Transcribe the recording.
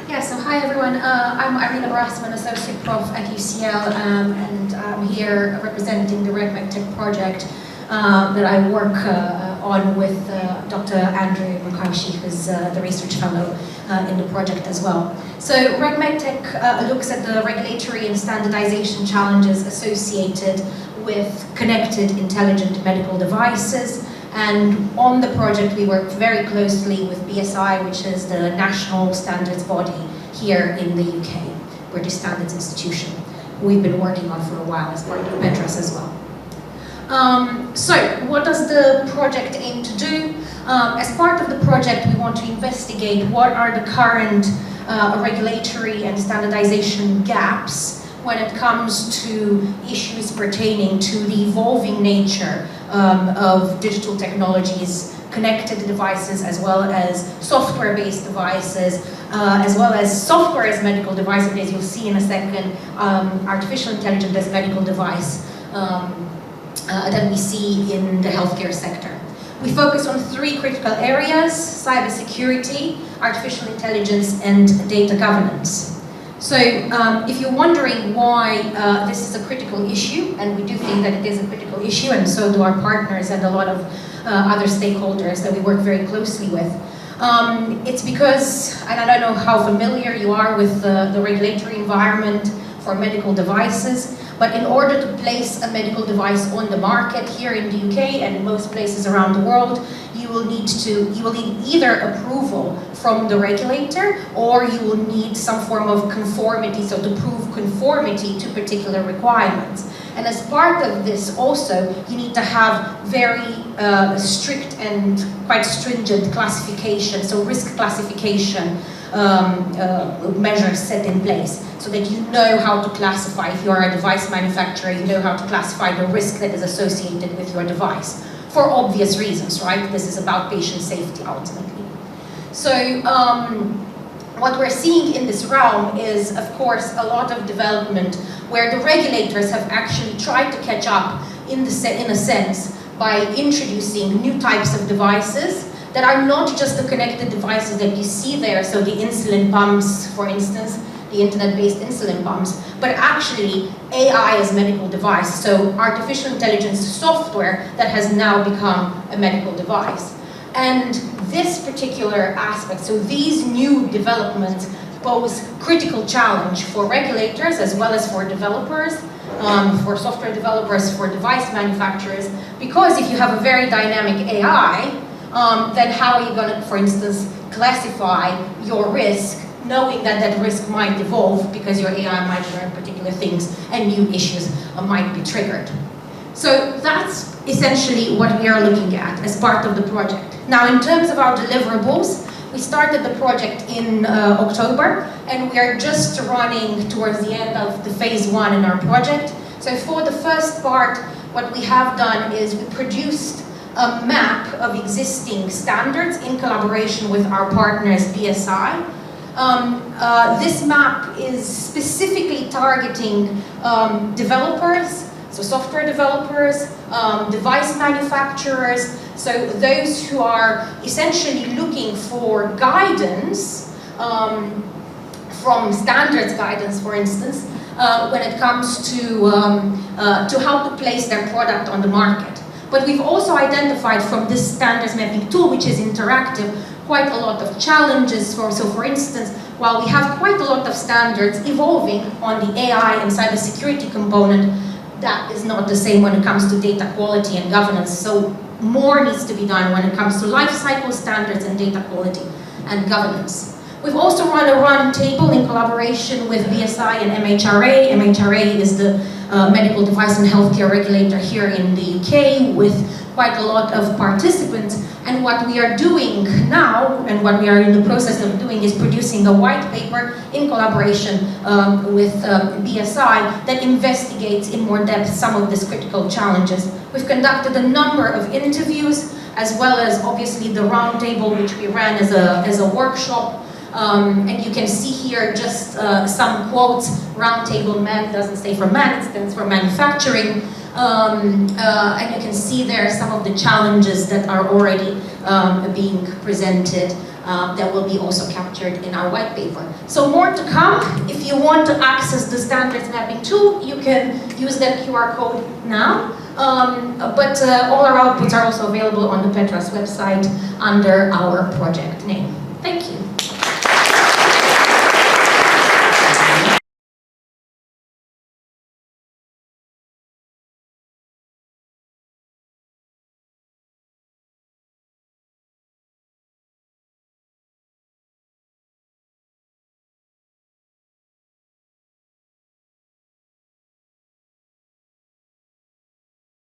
Yeah, so hi everyone. I'm Irina Brasman, Associate Prof at UCL, and I'm here representing the REG-MEDTECH project that I work on with Dr. Andrew Mukasey, who's the research fellow in the project as well. So REG-MEDTECH looks at the regulatory and standardization challenges associated with connected intelligent medical devices. And on the project, we work very closely with BSI, which is the national standards body here in the UK, British Standards Institution. We've been working on for a while as part of PETRAS as well. So, what does the project aim to do? As part of the project, we want to investigate what are the current regulatory and standardization gaps when it comes to issues pertaining to the evolving nature of digital technologies, connected devices, as well as software-based devices, as well as software as medical devices, as you'll see in a second, artificial intelligence as medical device that we see in the healthcare sector. We focus on three critical areas: cybersecurity, artificial intelligence, and data governance. So if you're wondering why this is a critical issue, and we do think that it is a critical issue, and so do our partners and a lot of other stakeholders that we work very closely with, it's because, and I don't know how familiar you are with the regulatory environment for medical devices, but in order to place a medical device on the market here in the UK and in most places around the world, you will need either approval from the regulator, or you will need some form of conformity, so to prove conformity to particular requirements. And as part of this also, you need to have very strict and quite stringent classification, so risk classification measures set in place, so that you know how to classify. If you are a device manufacturer, you know how to classify the risk that is associated with your device, for obvious reasons, right? This is about patient safety ultimately. So what we're seeing in this realm is, of course, a lot of development where the regulators have actually tried to catch up in a sense by introducing new types of devices that are not just the connected devices that you see there, so the insulin pumps, for instance, the internet-based insulin pumps, but actually AI as medical device, so artificial intelligence software that has now become a medical device. And this particular aspect, so these new developments pose critical challenge for regulators as well as for developers, for software developers, for device manufacturers, because if you have a very dynamic AI, then how are you going to, for instance, classify your risk, knowing that that risk might evolve because your AI might learn particular things and new issues might be triggered. So that's essentially what we are looking at as part of the project. Now, in terms of our deliverables, we started the project in October, and we are just running towards the end of the phase 1 in our project. So for the first part, what we have done is we produced a map of existing standards in collaboration with our partners BSI. This map is specifically targeting developers, so software developers, device manufacturers, so those who are essentially looking for guidance from standards guidance, for instance, when it comes to how to place their product on the market. But we've also identified from this standards mapping tool, which is interactive, quite a lot of challenges. So for instance, while we have quite a lot of standards evolving on the AI and cybersecurity component, that is not the same when it comes to data quality and governance. So more needs to be done when it comes to life cycle standards and data quality and governance. We've also run a roundtable in collaboration with BSI and MHRA. MHRA is the medical device and healthcare regulator here in the UK, with quite a lot of participants. And what we are doing now, and what we are in the process of doing, is producing a white paper in collaboration with BSI that investigates in more depth some of these critical challenges. We've conducted a number of interviews, as well as obviously the roundtable, which we ran as a workshop. And you can see here just some quotes. Roundtable, man doesn't stay for man, it stands for manufacturing. And you can see there some of the challenges that are already being presented that will be also captured in our white paper. So more to come. If you want to access the standards mapping tool, you can use that QR code now. But all our outputs are also available on the PETRAS website under our project name. Thank you.